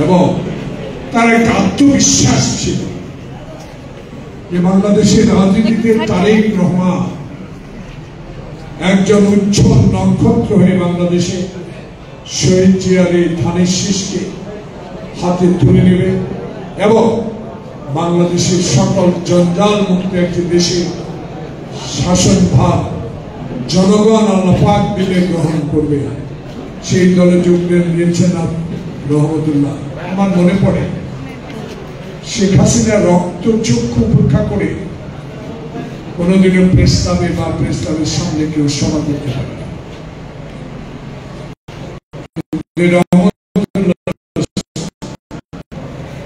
এবং তার একটা আত্মবিশ্বাস ছিল যে বাংলাদেশের রাজনীতিতে তারেক রহমান একজন উজ্জ্বল নক্ষত্র হয়ে বাংলাদেশে শহীদ জিয়ার ধানের শীষকে হাতে তুলে নেবে এবং বাংলাদেশের সকল জঞ্জাল মুক্ত একটি দেশে শাসনভার জনগণ আল্লাহ পাক দিলে গ্রহণ করবে। সেই দলে যোগ দিয়েছেন রহমতুল্লাহ। আমার মনে পড়ে শেখ হাসিনা রক্ত চক্ষু পরীক্ষা করে কোনোদিনও প্রেস ক্লাবে বা প্রেস ক্লাবের সামনে কেউ সভা করতে পারে না।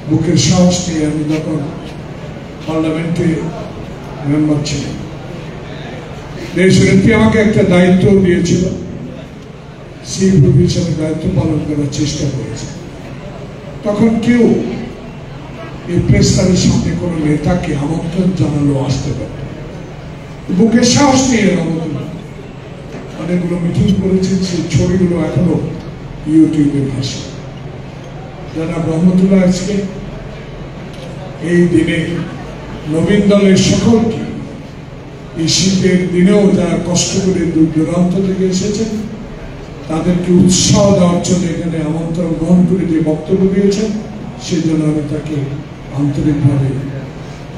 বুকের সাহস নিয়ে আমি যখন পার্লামেন্টে মেম্বার ছিলাম, দেশনেত্রী আমাকে একটা দায়িত্ব দিয়েছিল, সেই হিসাবে দায়িত্ব পালন করার চেষ্টা করেছে। তখন কেউ এই প্রেস ক্লাবের সামনে কোনো নেতাকে আমন্ত্রণ জানালো আসতে পারে, বুকের সাহস নিয়ে অনেকগুলো মিটিং করেছেন। সেই ছবিগুলো এখনো ইউটিউবে ভাসে। যারা রহমতুল্লাহ আজকে এই দিনে নবীন দলের সকলকে এই শীতের দিনেও যারা কষ্ট করে দূর দূরান্ত থেকে এসেছেন তাদেরকে উৎসাহ দেওয়ার জন্য এখানে আমন্ত্রণ গ্রহণ করে যে বক্তব্য দিয়েছেন সেই জন্য আমি তাকে আন্তরিকভাবে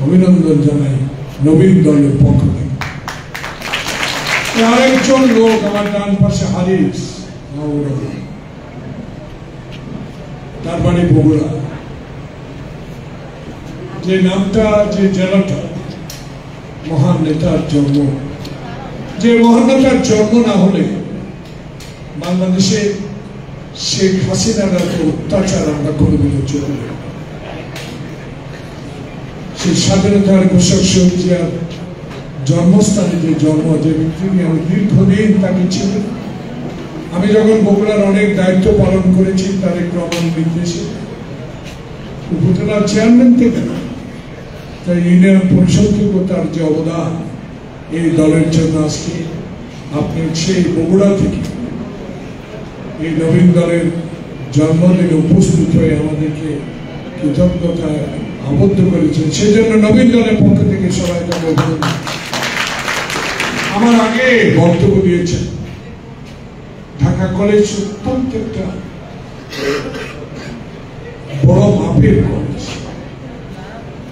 অভিনন্দন জানাই নবীন দলের পক্ষ থেকে। আরেকজন লোক আমার ডান পাশে হারিস, তার বাড়ি বগুড়া। যে নামটা, যে জেলাটা মহান নেতার জন্ম, যে মহান নেতার জন্ম না হলে বাংলাদেশে শেখ হাসিনার এত অত্যাচার আমরা কোনোদিনও চলবে। সেই স্বাধীনতার ঘোষক শহীদ জিয়ার জন্মস্থানে যে জন্ম, যে ব্যক্তি নিয়ে আমি দীর্ঘদিন তাকে ছিল। আমি যখন বগুড়ার অনেক দায়িত্ব পালন করেছি তারেক রহমান নির্দেশে, উপজেলার চেয়ারম্যান থেকে তাই ইউনিয়ন পরিষদ থেকে তার যে অবদান, এই দলের জন্য আজকে আপনি সেই বগুড়া থেকে এই নবীন দলের জন্মদিনে উপস্থিত হয়ে আমাদেরকে কৃতজ্ঞতায় আবদ্ধ করেছেন, সেই জন্য নবীন দলের পক্ষ থেকে সবাই তাকে অভিনন্দন। আমার আগে বক্তব্য দিয়েছেন ঢাকা কলেজ অত্যন্ত একটা বড় মাপের কলেজ,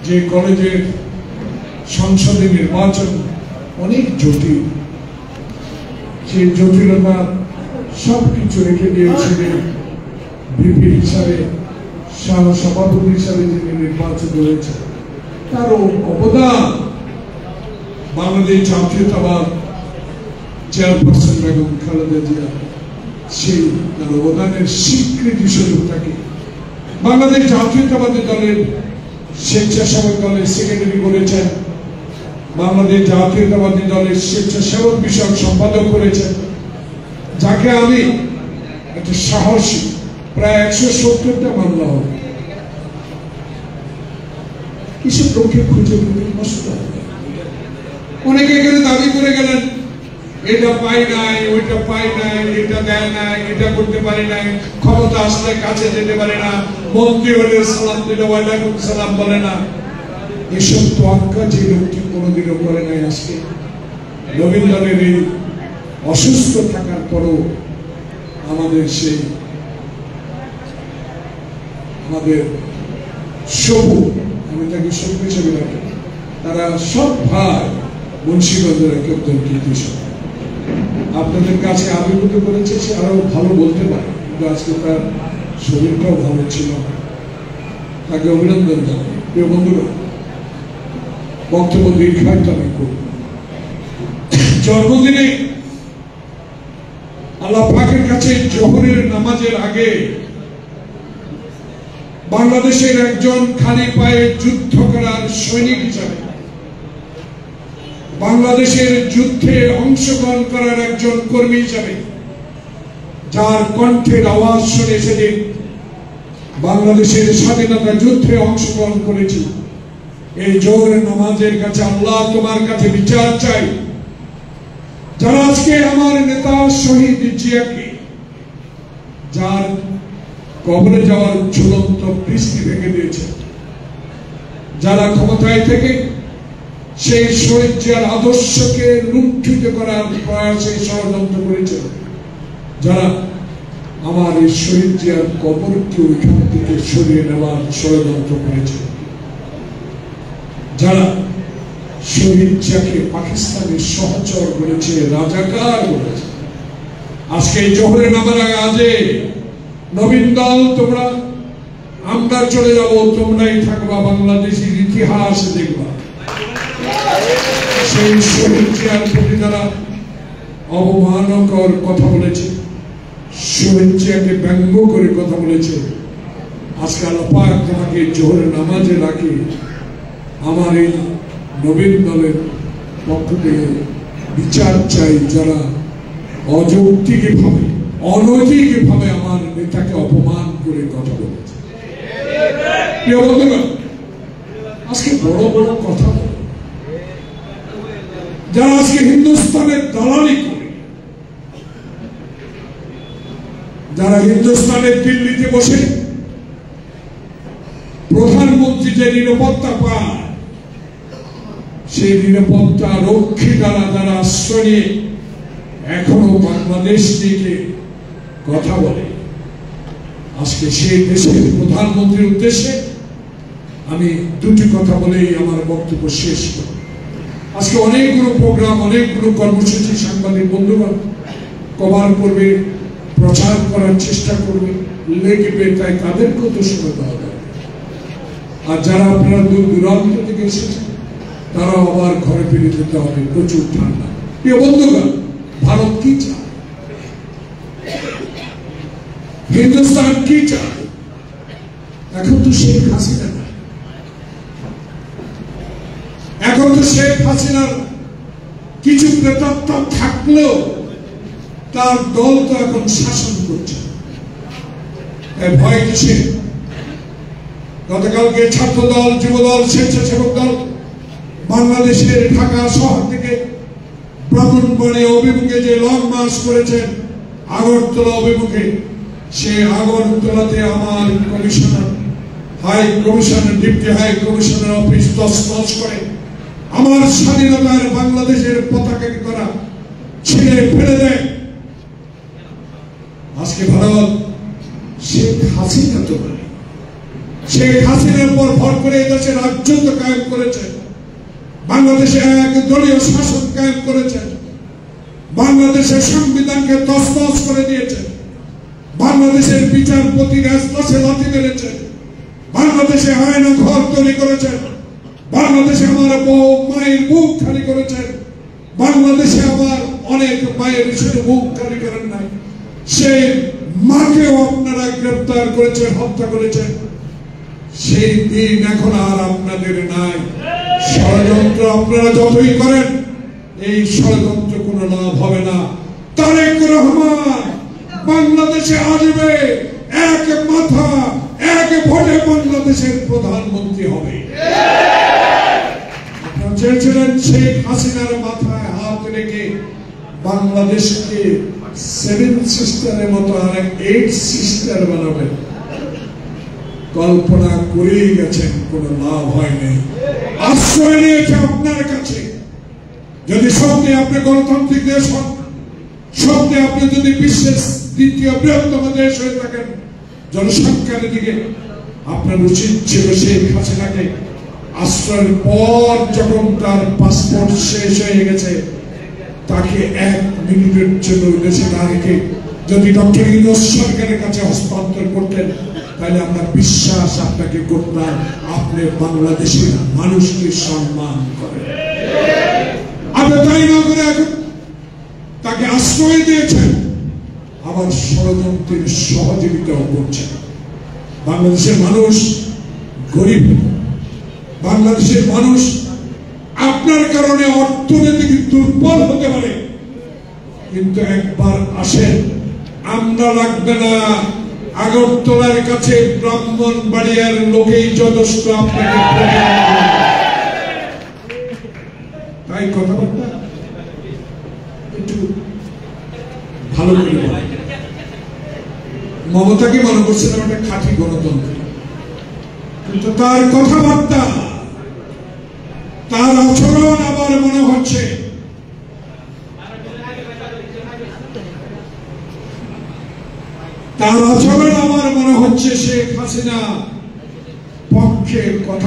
যে কলেজের সংসদে নির্বাচন অনেক জটিল। সেই জটিলতা সবকিছু রেখে দিয়েছিলেন ভিপি হিসাবে, সভাপতি হিসাবে যিনি নির্বাচিত হয়েছে, তার অবদান বাংলাদেশ জাতীয়তাবাদ চেয়ারপারসন বেগম খালেদা জিয়া, সেই তার অবদানের স্বীকৃতি স্বরূপ তাকে বাংলাদেশ জাতীয়তাবাদী দলের স্বেচ্ছাসেবক দলের সেক্রেটারি করেছেন, বাংলাদেশ জাতীয়তাবাদী দলের স্বেচ্ছাসেবক বিষয়ক সম্পাদক করেছেন, যাকে আমি একটা সাহসী প্রায় 170টা মামলা হবে কিসব লোককে খুঁজে নষ্ট হবে। অনেকে এখানে দাবি করে গেলেন এটা পাই নাই, ওইটা পাই নাই, এটা দেয় নাই, এটা করতে পারি নাই, ক্ষমতা আসলে কাছে যেতে পারে না, মন্ত্রী হলে সালাম দিলে ওয়ালাইকুম সালাম বলে না। এসব তোয়াক্কা যে লোকটি কোনোদিনও করে নাই। আজকে নবীন দলের এই অসুস্থ থাকার পরও আমাদের সেই আমাদের সবু, আমি তাকে সবু হিসেবে রাখি, তারা সব ভাই মুন্সিগঞ্জের একজন কৃষক আপনাদের কাছে আবির্ভূত করেছে। সে আরো ভালো বলতে পারে, কিন্তু আজকে তার শরীরটাও ভালো ছিল না, তাকে অভিনন্দন জানাই। প্রিয় বন্ধুরা, বক্তব্য দীর্ঘায়িত আমি করব। জন্মদিনে আল্লাহ পাকের কাছে জোহরের নামাজের আগে বাংলাদেশের একজন খালি পায়ে যুদ্ধ করার সৈনিক হিসাবে, বাংলাদেশের যুদ্ধে অংশগ্রহণ করার একজন কর্মী হিসাবে, যার কণ্ঠের আওয়াজ শুনে সেদিন বাংলাদেশের স্বাধীনতা যুদ্ধে অংশগ্রহণ করেছি, এই জোহরের নামাজের কাছে আল্লাহ তোমার কাছে বিচার চাই। যারা আজকে আমার নেতা শহীদ জিয়াকে, যার কবরে যাওয়ার ঝুলন্ত বৃষ্টি ভেঙে দিয়েছে। যারা ক্ষমতায় থেকে সেই শহীদ জিয়ার আদর্শকে লুণ্ঠিত করার প্রয়াসে ষড়যন্ত্র করেছে, যারা আমার এই শহীদ জিয়ার কবরকে ওইখান থেকে সরিয়ে নেওয়ার ষড়যন্ত্র করেছে, যারা শহীদ জিয়াকে পাকিস্তানের সহচর বলেছে, রাজাকার বলেছে, আজকে এই জোহরে নামার আগে নবীন দল তোমরা আমরা চলে যাব, তোমরাই থাকবা, বাংলাদেশের ইতিহাস দেখবা। সেই শহীদ জিয়ার প্রতি যারা অবমানকর কথা বলেছে, শহীদ জিয়াকে ব্যঙ্গ করে কথা বলেছে, আজকে আল্লাহ পাক তোমাকে জোহরের নামাজে রাখি আমার এই নবীন দলের পক্ষ থেকে বিচার চাই, যারা অযৌক্তিক ভাবে অনৈতিক ভাবে আমার নেতাকে অপমান করে কথা বলেছে। আজকে বড় বড় কথা বলে, যারা আজকে হিন্দুস্তানের দালালি করে, যারা হিন্দুস্তানের দিল্লিতে বসে প্রধানমন্ত্রী যে নিরাপত্তা পায়, সেই নিরাপত্তা রক্ষী দ্বারা যারা আশ্রয় নিয়ে এখনো বাংলাদেশ থেকে কথা বলে, আজকে সেই দেশের প্রধানমন্ত্রীর উদ্দেশ্যে আমি দুটি কথা বলেই আমার বক্তব্য শেষ করব। আজকে অনেকগুলো প্রোগ্রাম, অনেকগুলো কর্মসূচি সাংবাদিক বন্ধুগণ কভার করবে, প্রচার করার চেষ্টা করবে, লিখবে, তাই তাদেরকেও তো সময় দেওয়া দরকার। আর যারা আপনারা দূর দূরান্ত থেকে এসেছেন তারাও আবার ঘরে ফিরে যেতে হবে, প্রচুর ঠান্ডা। প্রিয় বন্ধুগণ, ভারত কি চায়, হিন্দুস্তান কি চায়? এখন তো শেখ হাসিনা না, এখন তো শেখ হাসিনার কিছু প্রেতাত্মা থাকলেও তার দল তো এখন শাসন করছে, ভয় কিসে? গতকালকে ছাত্র দল, যুব দল, স্বেচ্ছাসেবক দল বাংলাদেশের ঢাকা শহর থেকে ব্রাহ্মণবাড়িয়া অভিমুখে যে লং মার্চ করেছেন আগরতলা অভিমুখে, সে আগরতলাতে আমার commissioner, high commissioner, deputy high commissioner office তছনছ করে আমার স্বাধীনতার বাংলাদেশের পতাকা করা ছিঁড়ে ফেলে দেয়। আজকে ভারত শেখ হাসিনা তো বলে, শেখ হাসিনার পর ভর করে এই দেশে রাজ্যত্ব কায়েম করেছে, বাংলাদেশে এক দলীয় শাসন কায়েম করেছেন, বাংলাদেশের সংবিধানকে তছনছ করে দিয়েছেন, বাংলাদেশের বিচারপতি রাজপথে লাথি মেরেছেন, বাংলাদেশে আয়না ঘর তৈরি করেছেন, বাংলাদেশে আমার বউ মায়ের বুক খালি করেছেন, বাংলাদেশে আমার অনেক মায়ের শুধু বুক খালি করেন নাই, সেই মাকেও আপনারা গ্রেপ্তার করেছেন, হত্যা করেছেন। সেই দিন এখন আর আপনাদের নাই। ষড়যন্ত্র আপনারা যতই করেন, এই ষড়যন্ত্র কোনো লাভ হবে না। তারেক রহমান বাংলাদেশে আসবে, এক মাথা এক ভোটে বাংলাদেশের প্রধানমন্ত্রী হবে। আপনারা চেয়েছিলেন শেখ হাসিনার মাথায় হাত রেখে বাংলাদেশকে 7 সিস্টারের মতো আর 8 সিস্টার বানাবেন, কল্পনা করেই গেছেন, কোন লাভ হয়নি। আশ্রয় নিয়েছে আপনার কাছে। যদি সত্যি আপনি গণতান্ত্রিক দেশ হন, সত্যি আপনি যদি বিশ্বের দ্বিতীয় বৃহত্তম দেশ হয়ে থাকেন জনসংখ্যার দিকে, আপনার উচিত ছিল শেখ হাসিনাকে আশ্রয়ের পর যখন তার পাসপোর্ট শেষ হয়ে গেছে, তাকে 1 মিনিটের জন্য দেশে না রেখে যদি ডক্টর ইউনূস সরকারের কাছে হস্তান্তর করতেন, তাহলে আমরা বিশ্বাস আপনাকে করতাম আপনি বাংলাদেশের মানুষকে সম্মান করেন। আপনি তাই না করে এখন তাকে আশ্রয় দিয়েছেন, আবার ষড়যন্ত্রের সহযোগিতাও করছেন। বাংলাদেশের মানুষ গরিব, বাংলাদেশের মানুষ আপনার কারণে অর্থনৈতিক দুর্বল হতে পারে, কিন্তু একবার আসেন, আমরা লাগবে না, আগরতলার কাছে ব্রাহ্মণবাড়িয়ার লোকেই যথেষ্ট আপনাকে। তাই কথাবার্তা একটু ভালো করে বলেন, মমতাকে মনে করছিলাম একটা খাঁটি গণতন্ত্র, কিন্তু তার কথাবার্তা, তার আচরণ আমার মনে হচ্ছে শেখ হাসিনা পক্ষে কথা